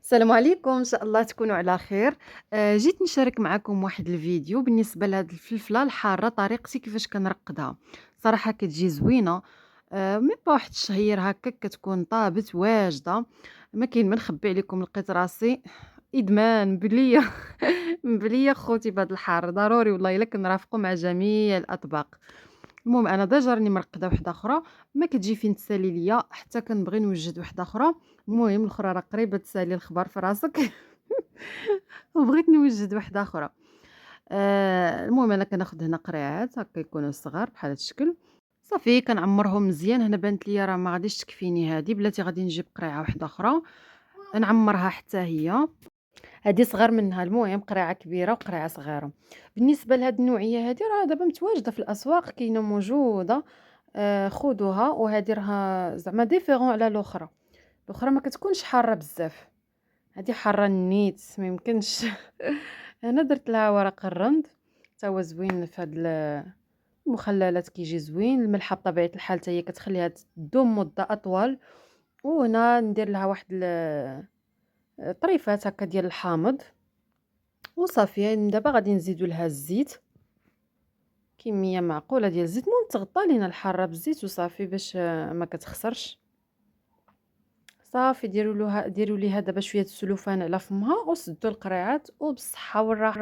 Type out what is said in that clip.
السلام عليكم، إن شاء الله تكونوا على خير. جيت نشارك معاكم واحد الفيديو بالنسبة لهاد الفلفلة الحارة، طريقتي كيفاش كنرقدها. صراحة كتجي زوينة، ميم با واحد الشهير هكاك كتكون طابت واجدة. ما كاين ما نخبي عليكم، لقيت راسي إدمان بلية بلية خوتي بهاد الحار، ضروري والله إلا كنرافقو مع جميع الأطباق. المهم أنا ديجا راني مرقدة وحدة أخرى، ما كتجي فين تسالي ليا، حتى كنبغي نوجد وحدة أخرى. المهم الأخرى راه قريبة تسالي الخبر في راسك وبغيت نوجد وحدة أخرى. المهم أنا كناخد هنا قريعات هكا يكونوا صغار بحال هاد الشكل، صافي كنعمرهم مزيان. هنا بانت ليا راه ما غاديش تكفيني هادي، بلاتي غادي نجيب قريعة وحدة أخرى نعمرها حتى هي. هادي صغار منها، المهم قريعة كبيرة وقريعة صغيرة. بالنسبة لهاد النوعية هادي راه دابا متواجدة في الأسواق، كاينة موجودة. خدوها، وهادي راها زعما ديفيرون على الأخرى. الأخرى ما كتكونش حارة بزاف، هادي حارة نيت ما يمكنش. أنا درت لها ورق الرند، تا هو زوين في هاد المخللات كيجي زوين. الملحة بطبيعة الحال حتى هي كتخليها تدوم مدة أطول. وهنا ندير لها واحد طريفات هكا ديال الحامض، وصافي. دابا غادي نزيدو لها الزيت، كمية معقولة ديال الزيت. المهم تغطى لينا الحارة بالزيت وصافي باش ما كتخسرش. صافي ديروا ليها دابا شوية السلوفان على فمها، وسدوا القريعات وبالصحة والراحة.